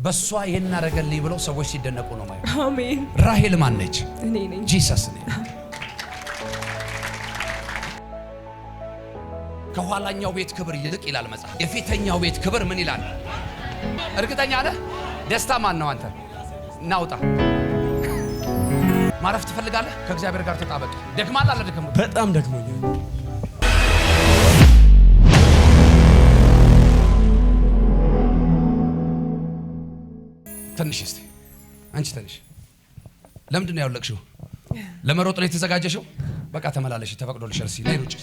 በሷ የናረገልኝ ብለው ሰዎች ሲደነቁ ነው ማለት። አሜን። ራሄል ማን ነች? እኔ ነኝ። ጂሰስ ነኝ። ከኋላኛው ቤት ክብር ይልቅ ይላል መጽሐፍ፣ የፊተኛው ቤት ክብር ምን ይላል? እርግጠኛ ነህ? ደስታ ማን ነው? አንተ ናውጣ። ማረፍ ትፈልጋለህ? ከእግዚአብሔር ጋር ተጣበቅ። ደክማል አለ ደክሞ በጣም ደክሞኛል። ትንሽ እስቲ አንቺ ትንሽ ለምንድን ነው ያወለቅሽው? ለመሮጥ ነው የተዘጋጀሽው? በቃ ተመላለሽ፣ ተፈቅዶልሻል። እስቲ ነይ ሩጭ።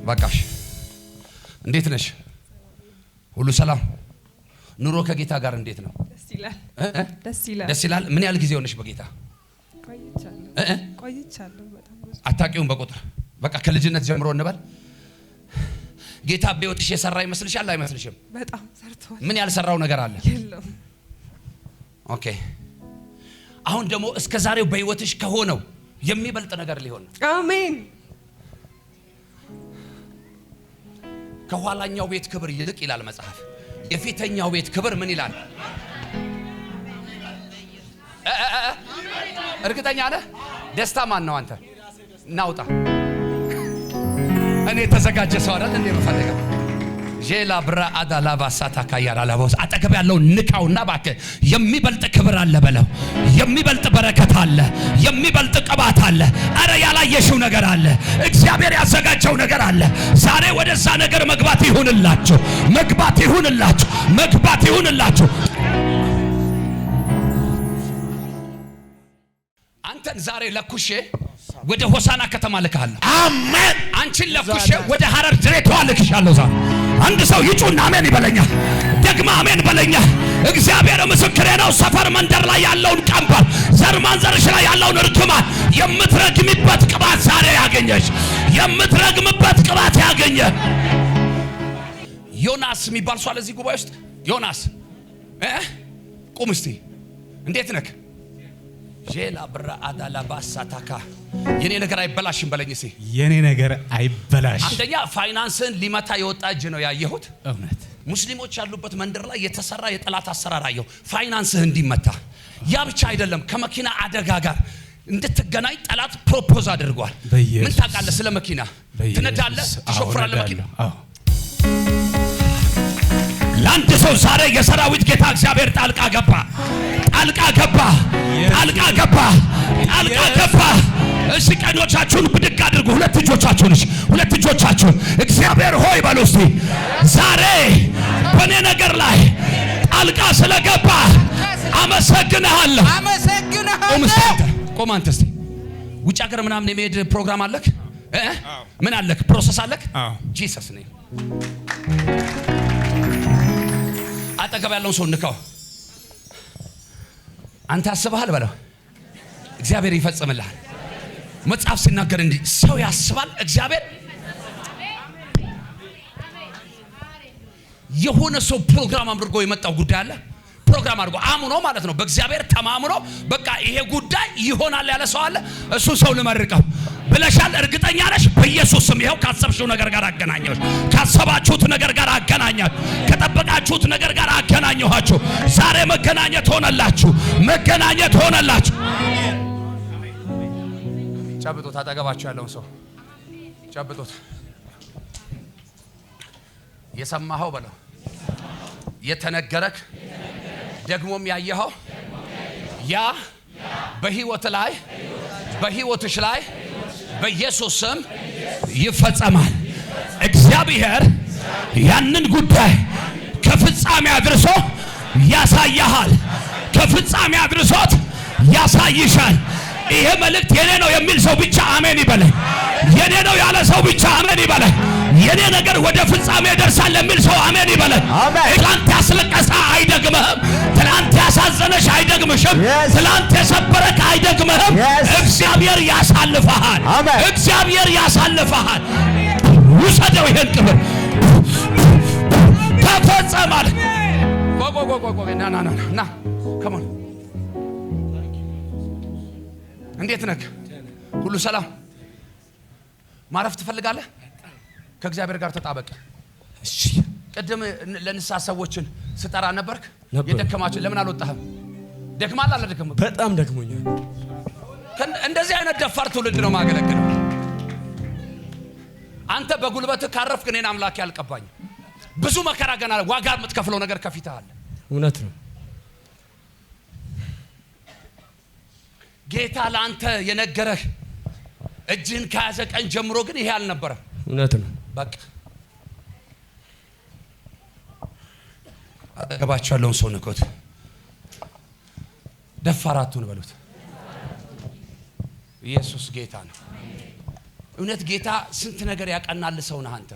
በቃሽ። እንዴት ነሽ? ሁሉ ሰላም? ኑሮ ከጌታ ጋር እንዴት ነው? ደስ ይላል። ደስ ይላል። ምን ያህል ጊዜ ሆነሽ በጌታ? ቆይቻለሁ በጣም ብዙ። አታውቂውም በቁጥር? በቃ ከልጅነት ጀምሮ እንበል። ጌታ በሕይወትሽ የሰራ ይመስልሻል? አይመስልሽም? በጣም ሰርቷል። ምን ያልሰራው ነገር አለ? የለም። ኦኬ። አሁን ደግሞ እስከ ዛሬው በሕይወትሽ ከሆነው የሚበልጥ ነገር ሊሆን ነው። አሜን። ከኋላኛው ቤት ክብር ይልቅ ይላል መጽሐፍ፣ የፊተኛው ቤት ክብር ምን ይላል? እርግጠኛ ነህ? ደስታ ማን ነው? አንተ ናውጣ። እኔ ተዘጋጀ ሰው አይደል እንዴ መፈልገው ጄላ ብራ አዳላ ባሳታ ካያራ ላቦስ አጠገብ ያለው ንካውና እባክህ የሚበልጥ ክብር አለ በለው። የሚበልጥ በረከት አለ፣ የሚበልጥ ቅባት አለ። አረ ያላየሽው ነገር አለ፣ እግዚአብሔር ያዘጋጀው ነገር አለ። ዛሬ ወደዛ ነገር መግባት ይሁንላችሁ፣ መግባት ይሁንላችሁ፣ መግባት ይሁንላችሁ። አንተን ዛሬ ለኩሼ ወደ ሆሳና ከተማ ልካለሁ። አሜን። አንቺን ለኩሼ ወደ ሐረር ድሬዳዋ ልክሻለሁ። ዛሬ አንድ ሰው ይጩና አሜን ይበለኛል። ደግማ አሜን በለኛል። እግዚአብሔር ምስክሬ ነው። ሰፈር መንደር ላይ ያለውን ቀንበር፣ ዘር ማንዘርሽ ላይ ያለውን እርግማን የምትረግምበት ቅባት ዛሬ ያገኘሽ፣ የምትረግምበት ቅባት ያገኘ። ዮናስ የሚባል ሰው አለ እዚህ ጉባኤ ውስጥ። ዮናስ ቁም እስቲ። እንዴት ነህ? ጄላ ብራ አዳላ ባሳታካ የኔ ነገር አይበላሽም በለኝ እስቲ። የኔ ነገር አይበላሽ። አንደኛ ፋይናንስን ሊመታ የወጣ እጅ ነው ያየሁት። እውነት ሙስሊሞች ያሉበት መንደር ላይ የተሰራ የጠላት አሰራር አየሁ። ፋይናንስህ እንዲመታ። ያ ብቻ አይደለም፣ ከመኪና አደጋ ጋር እንድትገናኝ ጠላት ፕሮፖዝ አድርጓል። ምን ታውቃለህ ስለ መኪና? ትነዳለህ፣ ትሾፍራለህ መኪና። ለአንድ ሰው ዛሬ የሰራዊት ጌታ እግዚአብሔር ጣልቃ ገባ፣ ጣልቃ ገባ፣ ጣልቃ ገባ፣ ጣልቃ ገባ። እሺ ቀኞቻችሁን ብድግ አድርጉ። ሁለት እጆቻችሁን እግዚአብሔር ሆይ በሉ እስቲ። ዛሬ በኔ ነገር ላይ ጣልቃ ስለገባ አመሰግንሃለሁ። ቆም አንተ እስቲ። ውጭ ሀገር ምናምን የመሄድ ፕሮግራም አለክ? ምን አለክ? ፕሮሰስ አለክ? ጂሰስ ነኝ። አጠገብ ያለውን ሰው ንካው። አንተ አስበሃል በለው፣ እግዚአብሔር ይፈጽምልሃል። መጽሐፍ ሲናገር እንዲህ ሰው ያስባል፣ እግዚአብሔር የሆነ ሰው ፕሮግራም አድርጎ የመጣው ጉዳይ አለ። ፕሮግራም አድርጎ አምኖ ማለት ነው፣ በእግዚአብሔር ተማምኖ በቃ ይሄ ጉዳይ ይሆናል ያለ ሰው አለ። እሱ ሰው ልመርቀው ብለሻል። እርግጠኛ ነሽ? በኢየሱስ ስም ይኸው ካሰብሽው ነገር ጋር አገናኘሁሽ፣ ካሰባችሁት ነገር ጋር አገናኛችሁ፣ ከጠበቃችሁት ነገር ጋር አገናኘኋችሁ። ዛሬ መገናኘት ሆነላችሁ፣ መገናኘት ሆነላችሁ። ጨብጦት፣ አጠገባችሁ ያለውን ሰው ጨብጦት። የሰማኸው በለው፣ የተነገረክ ደግሞም ያየኸው ያ በህይወት ላይ በህይወትሽ ላይ በኢየሱስ ስም ይፈጸማል። እግዚአብሔር ያንን ጉዳይ ከፍጻሜ አድርሶ ያሳያል። ከፍጻሜ አድርሶት ያሳይሻል። ይሄ መልእክት የኔ ነው የሚል ሰው ብቻ አሜን ይበለኝ። የኔ ነው ያለ ሰው ብቻ አሜን ይበለኝ። የኔ ነገር ወደ ፍጻሜ ይደርሳል የሚል ሰው አሜን ይበለኝ። ትላንት ያስለቀሰ አይደግምህም። ትላንት ያሳዘነሽ አይደግምሽም። ትላንት የሰበረክ አይደግምህም። እግዚአብሔር ያሳልፈሃል። እግዚአብሔር ያሳልፈሃል። ውሰደው ይሄን ክብር። ተፈጸማል። ና ከሞን እንዴት ነህ? ሁሉ ሰላም ማረፍ ትፈልጋለህ ከእግዚአብሔር ጋር ተጣበቅ እሺ ቀደም ለንሳ ሰዎችን ስጠራ ነበርክ ነበር። የደከማችሁ ለምን አልወጣህም ደክማል አልደከም በጣም ደክሞኛል እንደዚህ አይነት ደፋር ትውልድ ነው ማገለግለው አንተ በጉልበት ካረፍክ እኔን አምላክ ያልቀባኝ ብዙ መከራ ገና ዋጋ የምትከፍለው ነገር ከፊትህ አለ እውነት ነው ጌታ ለአንተ የነገረህ እጅህን ከያዘ ቀን ጀምሮ ግን ይሄ አልነበረ እውነት ነው በቃ አጠገባችሁ ያለውን ሰው ንኩት ደፋራቱን በሉት ኢየሱስ ጌታ ነው እውነት ጌታ ስንት ነገር ያቀናል ሰው ነህ አንተ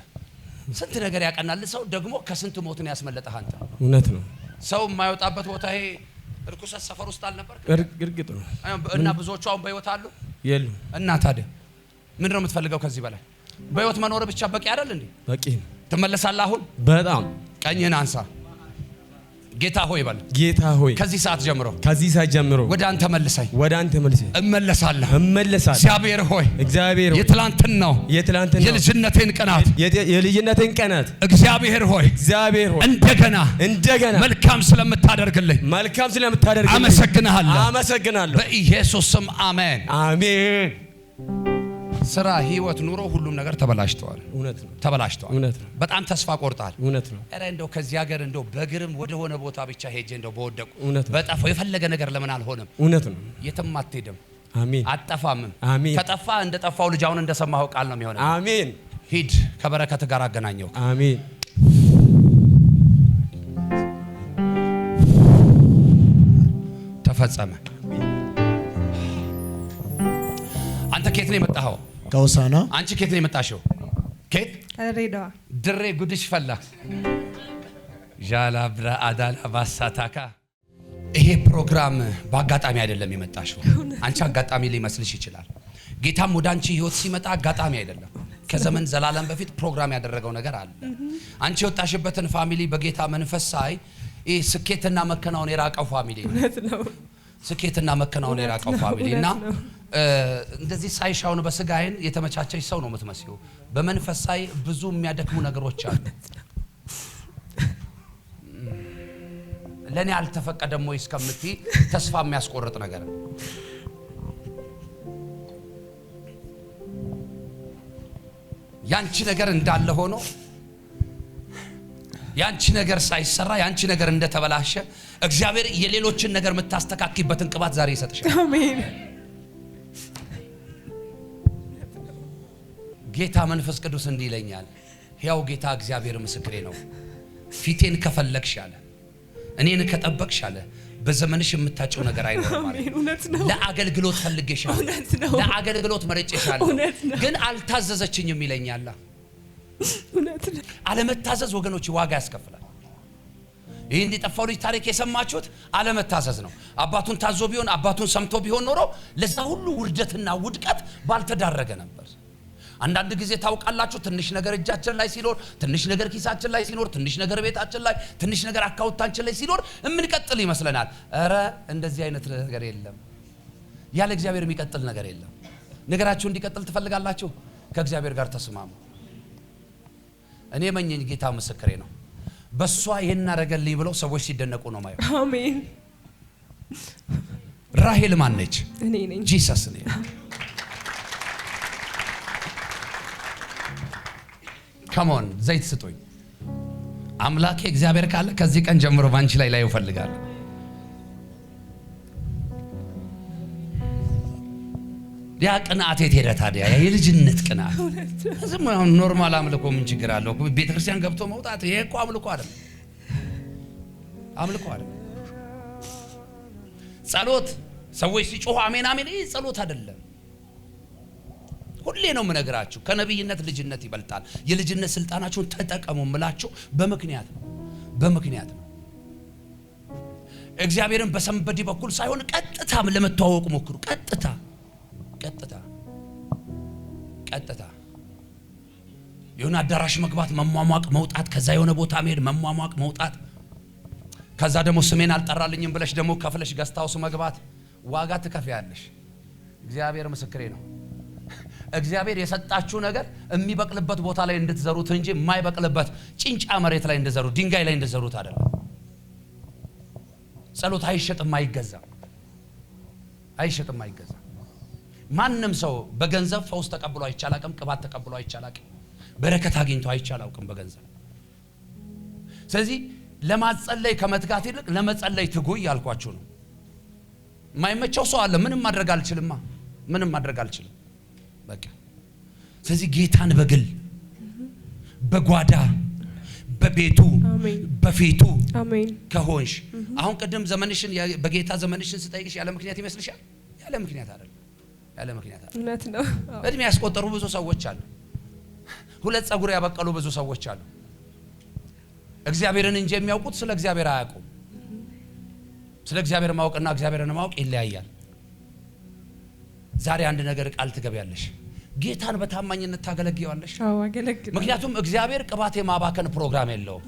ስንት ነገር ያቀናል ሰው ደግሞ ከስንት ሞትን ያስመለጠህ አንተ እውነት ነው ሰው የማይወጣበት ቦታ ይሄ እርኩሰት ሰፈር ውስጥ አልነበር እርግጥ ነው እና ብዙዎቹ አሁን በህይወት አሉ የሉም እና ታዲያ ምንድነው የምትፈልገው ከዚህ በላይ በህይወት መኖር ብቻ በቂ አይደል እንዴ በቂ ትመለሳለህ አሁን በጣም ቀኝህን አንሳ ጌታ ሆይ በል ጌታ ሆይ ከዚህ ሰዓት ጀምሮ ወደ አንተ መልሰኝ እመለሳለሁ እግዚአብሔር ሆይ የትላንትናው የልጅነቴን ቀናት እግዚአብሔር ሆይ እንደገና መልካም ስለምታደርግልኝ አመሰግናለሁ በኢየሱስ ስም አሜን አሜን ስራ ህይወት ኑሮ ሁሉም ነገር ተበላሽቷል እውነት ነው በጣም ተስፋ ቆርጣል እውነት ነው አረ እንደው ከዚህ ሀገር እንደው በግርም ወደ ሆነ ቦታ ብቻ ሄጄ እንደው በወደቁ በጠፋው የፈለገ ነገር ለምን አልሆነም እውነት ነው የትም አትሄድም አሜን አጠፋም አሜን ከጠፋ እንደጠፋው ልጅ አሁን እንደሰማኸው ቃል ነው የሚሆነው አሜን ሂድ ከበረከት ጋር አገናኘው አሜን ተፈጸመ አንተ ከየት ነው የመጣኸው ከውሳና አንቺ ከየት ነው የመጣሽው ከየት ድሬዳዋ ድሬ ጉድሽ ፈላ ጃላብራ አዳላ ባሳታካ ይሄ ፕሮግራም በአጋጣሚ አይደለም የመጣሽው አንቺ አጋጣሚ ሊመስልሽ ይችላል ጌታም ወደ አንቺ ህይወት ሲመጣ አጋጣሚ አይደለም ከዘመን ዘላለም በፊት ፕሮግራም ያደረገው ነገር አለ አንቺ ወጣሽበትን ፋሚሊ በጌታ መንፈስ ሳይ ይሄ ስኬትና መከናወን የራቀው ፋሚሊ ነው ስኬትና መከናወን የራቀው ፋሚሊና እንደዚህ ሳይሻውን በስጋዬን የተመቻቸሽ ሰው ነው የምትመስለው በመንፈስ ሳይ ብዙ የሚያደክሙ ነገሮች አሉ ለኔ አልተፈቀደም ወይ እስከምትይ ተስፋ የሚያስቆርጥ ነገር ያንቺ ነገር እንዳለ ሆኖ ያንቺ ነገር ሳይሰራ ያንቺ ነገር እንደተበላሸ እግዚአብሔር የሌሎችን ነገር መታስተካክይበትን ቅባት ዛሬ ይሰጥሻል አሜን ጌታ መንፈስ ቅዱስ እንዲህ ይለኛል ያው ጌታ እግዚአብሔር ምስክሬ ነው ፊቴን ከፈለግሽ አለ እኔን ከጠበቅሽ አለ በዘመንሽ የምታጭው ነገር አይኖርም ማለት ለአገልግሎት ፈልጌሻለሁ ለአገልግሎት መርጬሻለሁ ግን አልታዘዘችኝም ይለኛል አለመታዘዝ ወገኖች ዋጋ ያስከፍላል ይሄ እንዲጠፋው ልጅ ታሪክ የሰማችሁት አለመታዘዝ ነው አባቱን ታዞ ቢሆን አባቱን ሰምቶ ቢሆን ኖሮ ለዛ ሁሉ ውርደትና ውድቀት ባልተዳረገ ነበር አንዳንድ ጊዜ ታውቃላችሁ ትንሽ ነገር እጃችን ላይ ሲኖር ትንሽ ነገር ኪሳችን ላይ ሲኖር ትንሽ ነገር ቤታችን ላይ ትንሽ ነገር አካውንታችን ላይ ሲኖር እምንቀጥል ይመስለናል አረ እንደዚህ አይነት ነገር የለም ያለ እግዚአብሔር የሚቀጥል ነገር የለም ነገራችሁ እንዲቀጥል ትፈልጋላችሁ ከእግዚአብሔር ጋር ተስማሙ እኔ መኘኝ ጌታ ምስክሬ ነው በሷ ይሄን አረገልኝ ብለው ሰዎች ሲደነቁ ነው ማየው አሜን ራሄል ማን ነች እኔ ነኝ ጂሰስ ነኝ ካሞን ዘይት ስጡኝ አምላኬ እግዚአብሔር ካለ ከዚህ ቀን ጀምሮ ባንቺ ላይ ይፈልጋል ያ ቅናት የት ታዲያ የልጅነት ቅናት ዝም ኖርማል አምልኮ ምን ችግር አለው ቤተክርስቲያን ገብቶ መውጣት ይሄ እኮ አምልኮ አይደለም ጸሎት ሰዎች ሲጮሁ አሜን አሜን ይሄ ጸሎት አይደለም ሁሌ ነው የምነግራችሁ ከነብይነት ልጅነት ይበልጣል የልጅነት ስልጣናችሁን ተጠቀሙ ምላችሁ በምክንያት ነው እግዚአብሔርን በሰንበዲ በኩል ሳይሆን ቀጥታም ለመተዋወቅ ሞክሩ ቀጥታ የሆነ አዳራሽ መግባት መሟሟቅ መውጣት ከዛ የሆነ ቦታ መሄድ መሟሟቅ መውጣት ከዛ ደግሞ ስሜን አልጠራልኝም ብለሽ ደግሞ ከፍለሽ ገስታውስ መግባት ዋጋ ትከፍያለሽ እግዚአብሔር ምስክሬ ነው እግዚአብሔር የሰጣችሁ ነገር የሚበቅልበት ቦታ ላይ እንድትዘሩት እንጂ የማይበቅልበት ጭንጫ መሬት ላይ እንድትዘሩት ድንጋይ ላይ እንድትዘሩት አይደለም። ጸሎት አይሸጥም አይገዛም። አይሸጥም አይገዛም። ማንንም ሰው በገንዘብ ፈውስ ተቀብሎ አይቻላቅም፣ ቅባት ተቀብሎ አይቻላቅም፣ በረከት አግኝቶ አይቻላውቅም በገንዘብ። ስለዚህ ለማጸለይ ከመትጋት ይልቅ ለመጸለይ ትጉ ያልኳችሁ ነው። የማይመቸው ሰው አለ። ምንም ማድረግ አልችልማ፣ ምንም ማድረግ አልችልም በቃ። ስለዚህ ጌታን በግል በጓዳ በቤቱ በፊቱ ከሆንሽ አሁን ቀደም ዘመንሽን በጌታ ዘመንሽን ስጠይቅሽ ያለ ምክንያት ይመስልሻል? ያለ ምክንያት አይደለም። ያለ ምክንያት አይደለም። እውነት ነው። እድሜ ያስቆጠሩ ብዙ ሰዎች አሉ። ሁለት ጸጉር ያበቀሉ ብዙ ሰዎች አሉ። እግዚአብሔርን እንጂ የሚያውቁት ስለ እግዚአብሔር አያውቁም። ስለ እግዚአብሔር ማወቅና እግዚአብሔርን ማወቅ ይለያያል። ዛሬ አንድ ነገር ቃል ትገቢያለሽ፣ ጌታን በታማኝነት ታገለግያለሽ። አዎ አገለግላለሁ። ምክንያቱም እግዚአብሔር ቅባት የማባከን ፕሮግራም የለውም።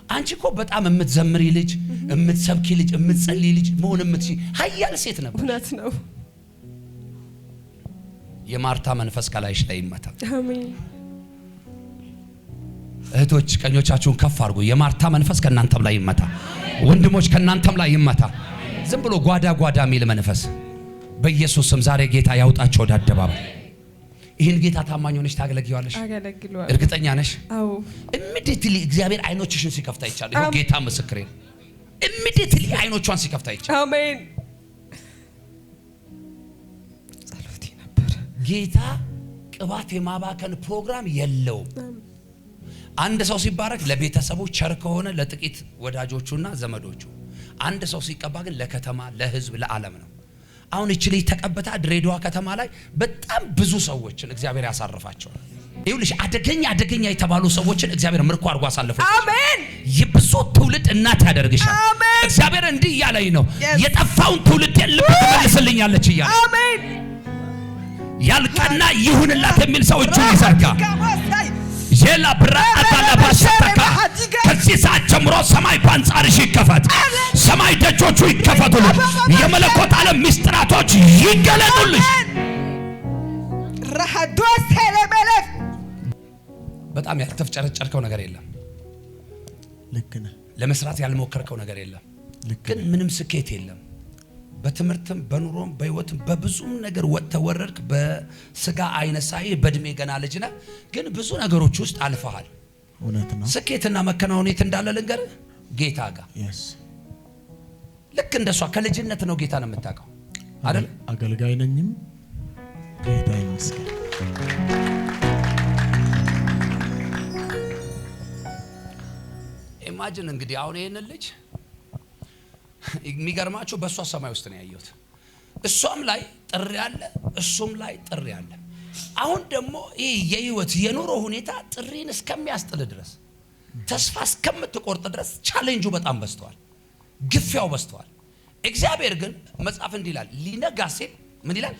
አንቺ እኮ በጣም የምትዘምሪ ልጅ፣ የምትሰብኪ ልጅ፣ የምትጸልይ ልጅ መሆን የምትችይ ኃያል ሴት ነበር። እውነት ነው። የማርታ መንፈስ ከላይሽ ላይ ይመታ። አሜን። እህቶች ቀኞቻችሁን ከፍ አድርጉ። የማርታ መንፈስ ከናንተም ላይ ይመታ። ወንድሞች ከናንተም ላይ ይመታ። ዝም ብሎ ጓዳ ጓዳ የሚል መንፈስ በኢየሱስ ስም ዛሬ ጌታ ያውጣቸው ወደ አደባባይ። ይህን ጌታ ታማኝ ሆነሽ ታገለግያለሽ? አገለግላለሁ። እርግጠኛ ነሽ? አዎ። ኢሚዲየትሊ እግዚአብሔር አይኖችሽን ሲከፍታ ይቻላል። ይሄ ጌታ ምስክሬ ነው። ኢሚዲየትሊ አይኖቿን ሲከፍታ ይቻላል። አሜን። ጸሎቴ ነበር። ጌታ ቅባት የማባከን ፕሮግራም የለውም። አንድ ሰው ሲባረክ ለቤተሰቡ ቸር ከሆነ ለጥቂት ወዳጆቹና ዘመዶቹ፣ አንድ ሰው ሲቀባ ግን ለከተማ፣ ለህዝብ፣ ለዓለም ነው። አሁን እቺ ልጅ ተቀብታ ድሬዳዋ ከተማ ላይ በጣም ብዙ ሰዎችን እግዚአብሔር ያሳርፋቸዋል። ይኸውልሽ አደገኛ የተባሉ ሰዎችን እግዚአብሔር ምርኮ አድርጎ አሳልፎ አሜን። የብዙ ትውልድ እናት ያደርግሻል። አሜን። እግዚአብሔር እንዲህ እያለኝ ነው፣ የጠፋውን ትውልድ ልብ ትመልስልኛለች እያለ። አሜን። ያልቀና ይሁንላት የሚል ሰው እጁን ይዘርጋ። ጄላ ብራ አታላ ባሰተካ ከዚህ ሰዓት ጀምሮ ሰማይ ባንጻርሽ ይከፈት። ሰማይ ደጆቹ ይከፈቱልሽ። የመለኮት ዓለም ምስጢራቶች ይገለጡልሽ። ረሐዶስ ሄለመለፍ በጣም ያልተፍጨረጨርከው ነገር የለም። ልክ ነህ። ለመስራት ያልሞከርከው ነገር የለም። ግን ምንም ስኬት የለም። በትምህርትም በኑሮም በህይወትም በብዙም ነገር ወተወረድክ። በስጋ አይነሳይ በእድሜ ገና ልጅ ነህ፣ ግን ብዙ ነገሮች ውስጥ አልፈሃል። እውነት ነው። ስኬትና መከናወኔት እንዳለ ልንገርህ፣ ጌታ ጋር ልክ እንደሷ ከልጅነት ነው ጌታን የምታውቀው አይደል? አገልጋይ ነኝም ጌታ ይመስገን። ኢማጂን እንግዲህ አሁን ይሄንን ልጅ የሚገርማችሁ በሷ ሰማይ ውስጥ ነው ያየሁት። እሷም ላይ ጥሪ አለ፣ እሱም ላይ ጥሪ አለ። አሁን ደግሞ ይሄ የህይወት የኑሮ ሁኔታ ጥሪን እስከሚያስጥል ድረስ ተስፋ እስከምትቆርጥ ድረስ ቻሌንጁ በጣም በዝቷል፣ ግፊያው በዝቷል። እግዚአብሔር ግን መጽሐፍ እንዲህ ይላል፣ ሊነጋ ሲል ምን ይላል?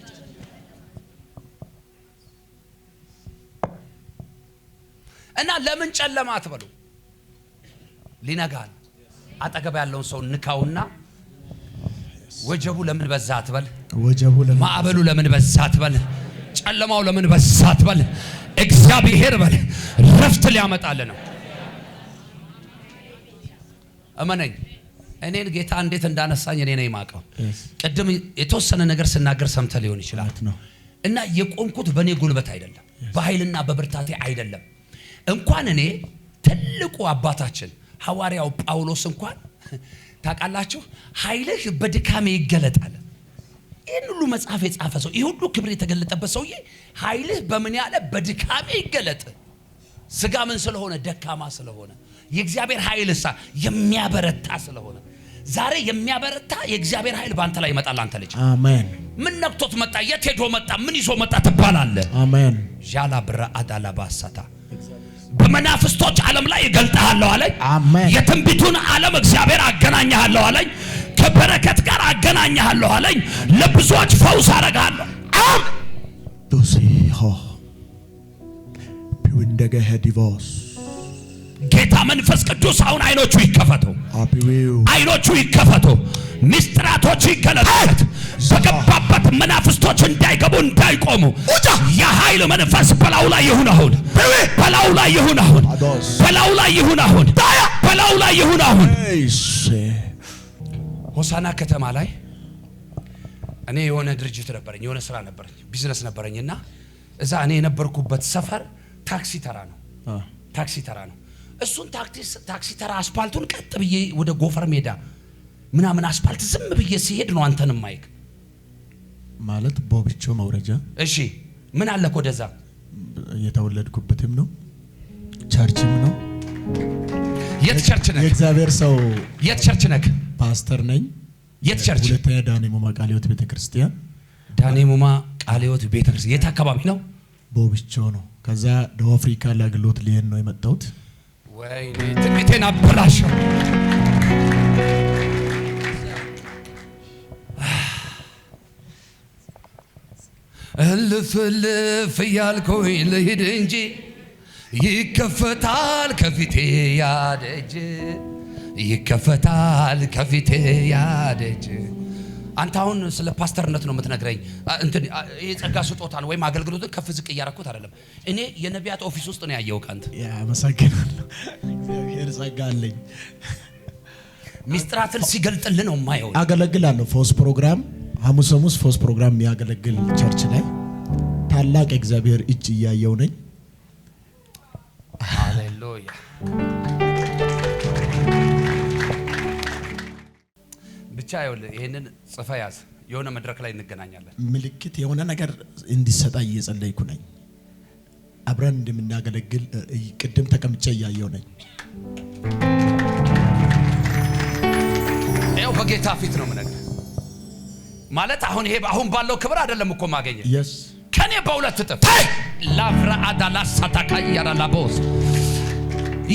እና ለምን ጨለማ አትበሉ፣ ሊነጋ ነው። አጠገብ ያለውን ሰው ንካውና ወጀቡ ለምን በዛ አትበል፣ ማዕበሉ ለምን በዛ አትበል፣ ጨለማው ለምን በዛ አትበል። እግዚአብሔር በል ረፍት ሊያመጣል ነው። እመነኝ፣ እኔን ጌታ እንዴት እንዳነሳኝ እኔ ነኝ የማውቀው። ቅድም የተወሰነ ነገር ስናገር ሰምተህ ሊሆን ይችላል። እና የቆምኩት በእኔ ጉልበት አይደለም፣ በኃይልና በብርታቴ አይደለም። እንኳን እኔ ትልቁ አባታችን ሐዋርያው ጳውሎስ እንኳን ታውቃላችሁ ኃይልህ በድካሜ ይገለጣል። ይህን ሁሉ መጽሐፍ የጻፈ ሰው፣ ይህ ሁሉ ክብር የተገለጠበት ሰውዬ ኃይልህ በምን ያለ በድካሜ ይገለጥ። ስጋ ምን ስለሆነ? ደካማ ስለሆነ። የእግዚአብሔር ኃይልሳ የሚያበረታ ስለሆነ ዛሬ የሚያበረታ የእግዚአብሔር ኃይል ባንተ ላይ ይመጣል። አንተ ልጅ አሜን። ምን ነክቶት መጣ? የት ሄዶ መጣ? ምን ይዞ መጣ ትባላለህ። አሜን። ጃላ ብራ አዳላ ባሳታ በመናፍስቶች ዓለም ላይ እገልጣለሁ አለኝ። አሜን። የትንቢቱን ዓለም እግዚአብሔር አገናኛለሁ አለኝ። ከበረከት ጋር አገናኛለሁ አለኝ። ለብዙዎች ፈውስ አረጋለሁ። አም ዶሲ ሆ ፒውንደገ ሄዲቮስ ጌታ መንፈስ ቅዱስ አሁን አይኖቹ ይከፈቱ፣ አይኖቹ ይከፈቱ፣ ሚስጥራቶች ይገለጡለት፣ በገባበት መናፍስቶች እንዳይገቡ እንዳይቆሙ የኃይል መንፈስ በላዩ ላይ ይሁን አሁን፣ በላዩ ላይ ይሁን አሁን፣ በላዩ ላይ ይሁን አሁን፣ በላዩ ላይ ይሁን አሁን። ሆሳና ከተማ ላይ እኔ የሆነ ድርጅት ነበረኝ፣ የሆነ ስራ ነበረኝ፣ ቢዝነስ ነበረኝና እዛ እኔ የነበርኩበት ሰፈር ታክሲ ተራ ነው፣ ታክሲ ተራ ነው። እሱን ታክሲ ተራ አስፓልቱን ቀጥ ብዬ ወደ ጎፈር ሜዳ ምናምን አስፓልት ዝም ብዬ ሲሄድ ነው አንተንም ማይክ ማለት ቦብቾ መውረጃ። እሺ ምን አለ ወደዛ የተወለድኩበትም ነው፣ ቸርችም ነው። የት ቸርች ነህ? የእግዚአብሔር ሰው። የት ቸርች ነህ? ፓስተር ነኝ። የት ቸርች? ሁለተኛ ዳኔሙማ ቃለ ሕይወት ቤተክርስቲያን። ዳኔሙማ ቃለ ሕይወት ቤተክርስቲያን የት አካባቢ ነው? ቦብቾ ነው። ከዛ ደቡብ አፍሪካ ለአገልግሎት ሊሄድ ነው የመጣሁት። ወይኔ ትንቢቴን አበላሸው። እልፍ እልፍ እያልኩኝ ልሂድ እንጂ ይከፈታል ከፊቴ ያደጅ፣ ይከፈታል ከፊቴ ያደጅ። አንተ አሁን ስለ ፓስተርነት ነው የምትነግረኝ። እንትን የጸጋ ስጦታን ወይም አገልግሎትን ከፍ ዝቅ እያረኩት አይደለም። እኔ የነቢያት ኦፊስ ውስጥ ነው ያየው ካንተ። ያመሰግናለሁ። እግዚአብሔር ጸጋ አለኝ። ሚስጥራትን ሲገልጥልህ ነው የማየው። አገለግላለሁ። ፎስ ፕሮግራም ሐሙስ ፎስ ፕሮግራም የሚያገለግል ቸርች ላይ ታላቅ እግዚአብሔር እጅ እያየው ነኝ። ሃሌሉያ። ብቻ ይኸውልህ ይሄንን ጽፈህ ያዝ። የሆነ መድረክ ላይ እንገናኛለን። ምልክት የሆነ ነገር እንዲሰጣ እየጸለይኩ ነኝ። አብረን እንደምናገለግል ቅድም ተቀምጬ እያየው ነኝ። ይኸው በጌታ ፊት ነው የምነግርህ። ማለት አሁን ይሄ አሁን ባለው ክብር አይደለም እኮ ማገኘት። yes ከኔ በሁለት እጥፍ ላፍራ አዳላ ሳታካ ያራላቦስ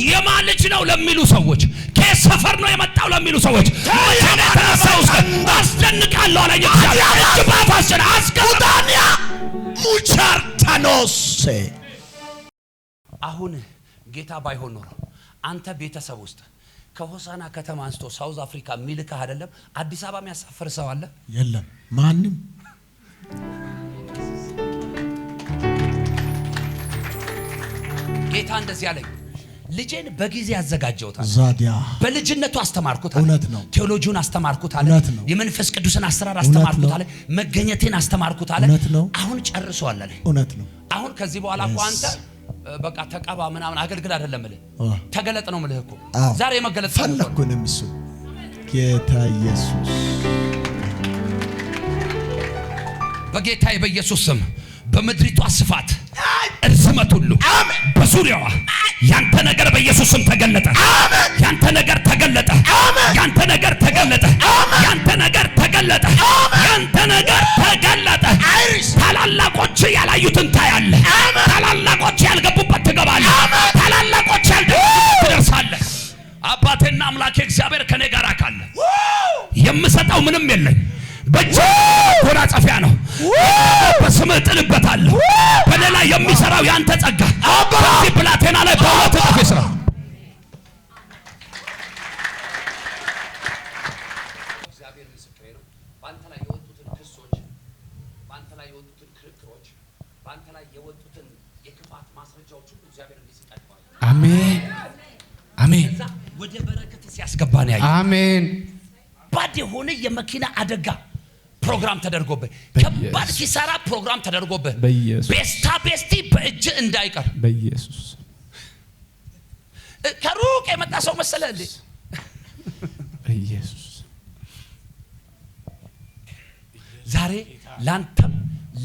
የማን ልጅ ነው ለሚሉ ሰዎች፣ ከየት ሰፈር ነው የመጣው ለሚሉ ሰዎች ከኔ ተነሳው አስደንቃለሁ አለኝ እግዚአብሔር። እጅ ባፋችን አስቀጣኒያ ሙቻርታኖስ። አሁን ጌታ ባይሆን ኖሮ አንተ ቤተሰብ ውስጥ ከሆሳና ከተማ አንስቶ ሳውዝ አፍሪካ ሚልካህ አይደለም አዲስ አበባ የሚያሳፍር ሰው አለ? የለም ማንም። ጌታ እንደዚህ አለኝ፣ ልጄን በጊዜ አዘጋጀውታል። ዛዲያ በልጅነቱ አስተማርኩት አለ። እውነት ነው። ቴዎሎጂውን አስተማርኩት አለ። እውነት ነው። የመንፈስ ቅዱስን አሰራር አስተማርኩት አለ። መገኘቴን አስተማርኩት አለ። እውነት ነው። አሁን ጨርሷል አለ። እውነት ነው። አሁን ከዚህ በኋላ እኮ አንተ በቃ ተቀባ ምናምን አገልግል አይደለም እልህ፣ ተገለጥ ነው እልህ እኮ። ዛሬ መገለጥ ፈለኩንም እሱ ጌታ ኢየሱስ በጌታዬ በኢየሱስ ስም በምድሪቷ ስፋት እርዝመት ሁሉ በዙሪያዋ ያንተ ነገር በኢየሱስ ስም ተገለጠ። ያንተ ነገር ተገለጠ። ያንተ ነገር ተገለጠ። ያንተ ነገር ተገለጠ። ያንተ ነገር ተገለጠ። ታላላቆች ያላዩትን ታያለህ። ታላላቆች ያልገቡበት ትገባለህ። ታላላቆች ያልደረሱበት ትደርሳለህ። አባቴና አምላኬ እግዚአብሔር ከኔ ጋር ካለ የምሰጠው ምንም የለኝ። በእጅ ጎናጸፊያ ነው። በስምህ ጥልበታለሁ። በኔ ላይ የሚሰራው ያንተ ጸጋ በዚህ ብላቴና ላይ በሁለት እጥፍ ይስራ። እግዚአብሔር ምስክሬ ነው። በአንተ ላይ የወጡትን ክሶች፣ በአንተ ላይ የወጡትን ክርክሮች፣ በአንተ ላይ የወጡትን የክፋት ማስረጃዎች ሁሉ እግዚአብሔር እንዲስቀድባል። አሜን አሜን። ወደ በረከት ሲያስገባ ነው ያየው። አሜን። ከባድ የሆነ የመኪና አደጋ ፕሮግራም ተደርጎብህ፣ ከባድ ኪሳራ ፕሮግራም ተደርጎብህ፣ ቤስታ ቤስቲ በእጅ እንዳይቀር በኢየሱስ ከሩቅ የመጣ ሰው መሰለህ እንዴ? በኢየሱስ ዛሬ ላንተም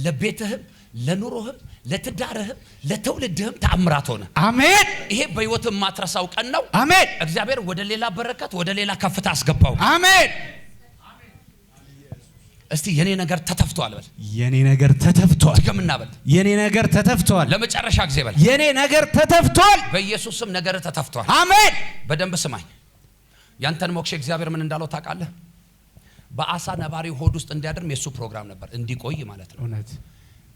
ለቤትህም ለኑሮህም ለትዳርህም ለትውልድህም ተአምራት ሆነ። አሜን። ይሄ በህይወትህ ማትረሳው ቀን ነው። አሜን። እግዚአብሔር ወደ ሌላ በረከት ወደ ሌላ ከፍታ አስገባው። አሜን። እስቲ የኔ ነገር ተተፍቷል በል። የኔ ነገር ተተፍቷል። ድገምና በል። የኔ ነገር ተተፍቷል። ለመጨረሻ ጊዜ በል። የኔ ነገር ተተፍቷል። በኢየሱስ ስም ነገር ተተፍቷል። አሜን። በደንብ ስማኝ። ያንተን ሞክሼ እግዚአብሔር ምን እንዳለው ታውቃለህ? በአሳ ነባሪ ሆድ ውስጥ እንዲያድርም የሱ ፕሮግራም ነበር፣ እንዲቆይ ማለት ነው። እውነት።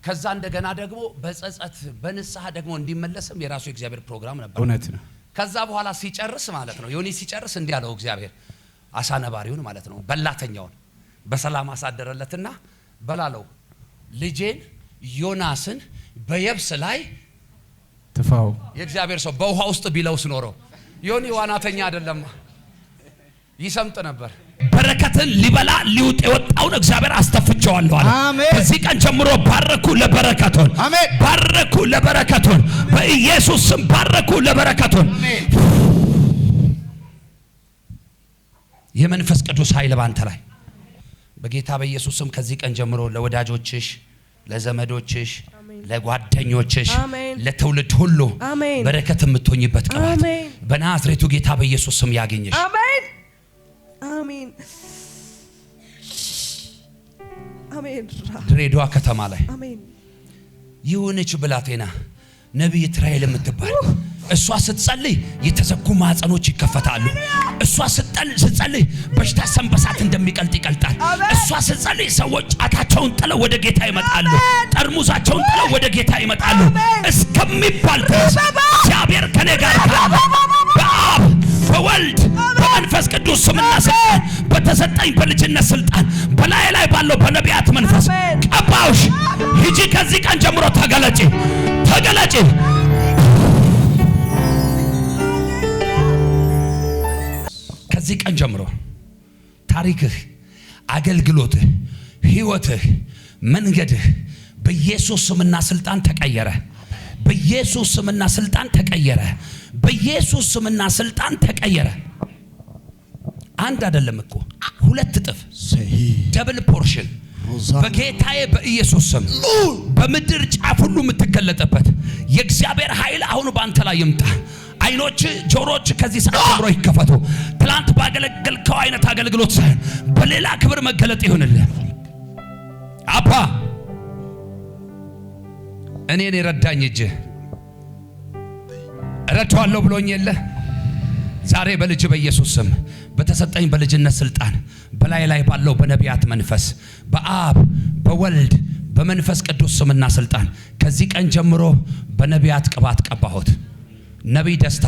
ከዛ እንደገና ደግሞ በጸጸት በንስሐ ደግሞ እንዲመለስም የራሱ የእግዚአብሔር ፕሮግራም ነበር። እውነት ነው። ከዛ በኋላ ሲጨርስ ማለት ነው ዮኒ ሲጨርስ እንዲህ አለው እግዚአብሔር አሳ ነባሪውን ማለት ነው በላተኛውን በሰላም አሳደረለትና በላለው ልጄን ዮናስን በየብስ ላይ ትፋው የእግዚአብሔር ሰው በውሃ ውስጥ ቢለውስ ኖሮ ዮኒ ዋናተኛ አይደለም ይሰምጥ ነበር። በረከትን ሊበላ ሊውጥ የወጣውን እግዚአብሔር አስተፍቸዋለሁ አለ። ከዚህ ቀን ጀምሮ ባረኩ ለበረከቱን፣ ባረኩ ለበረከቱን፣ በኢየሱስ ስም ባረኩ ለበረከቱን። የመንፈስ ቅዱስ ኃይል ባንተ ላይ በጌታ በኢየሱስ ስም ከዚህ ቀን ጀምሮ ለወዳጆችሽ፣ ለዘመዶችሽ፣ ለጓደኞችሽ፣ ለትውልድ ሁሉ በረከት የምትሆኝበት ቅባት በናዝሬቱ ጌታ በኢየሱስ ስም ያገኘሽ። አሜን አሜን አሜን። ድሬዳዋ ከተማ ላይ አሜን የሆነች ብላቴና ነብይ ትራይል የምትባል እሷ ስትጸልይ የተዘጉ ማህፀኖች ይከፈታሉ። እሷ ስትጸልይ በሽታ ሰንበሳት እንደሚቀልጥ ይቀልጣል። እሷ ስትጸልይ ሰዎች ጫታቸውን ጥለው ወደ ጌታ ይመጣሉ፣ ጠርሙዛቸውን ጥለው ወደ ጌታ ይመጣሉ እስከሚባል ድረስ እግዚአብሔር ከኔ ጋር ካለ በአብ በወልድ በመንፈስ ቅዱስ ስምና ስልጣን በተሰጠኝ በልጅነት ስልጣን በላይ ላይ ባለው በነቢያት መንፈስ ቀባውሽ። ሂጂ ከዚህ ቀን ጀምሮ ተገለጪ፣ ተገለጪ። ከዚህ ቀን ጀምሮ ታሪክህ፣ አገልግሎትህ፣ ህይወትህ፣ መንገድህ በኢየሱስ ስምና ስልጣን ተቀየረ። በኢየሱስ ስምና ስልጣን ተቀየረ። በኢየሱስ ስምና ስልጣን ተቀየረ። አንድ አይደለም እኮ ሁለት እጥፍ ደብል ፖርሽን በጌታዬ በኢየሱስ ስም በምድር ጫፍ ሁሉ የምትገለጥበት የእግዚአብሔር ኃይል አሁን ባንተ ላይ ይምጣ። አይኖች ጆሮች ከዚህ ሰዓት ጀምሮ ይከፈቱ። ትላንት ባገለገልከው አይነት አገልግሎት ሳይሆን በሌላ ክብር መገለጥ ይሁንልህ። አባ እኔን የረዳኝ እጅ እረዳዋለሁ ብሎኝ የለ ዛሬ በልጅ በኢየሱስ ስም በተሰጠኝ በልጅነት ስልጣን በላይ ላይ ባለው በነቢያት መንፈስ በአብ በወልድ በመንፈስ ቅዱስ ስምና ስልጣን ከዚህ ቀን ጀምሮ በነቢያት ቅባት ቀባሁት። ነቢይ ደስታ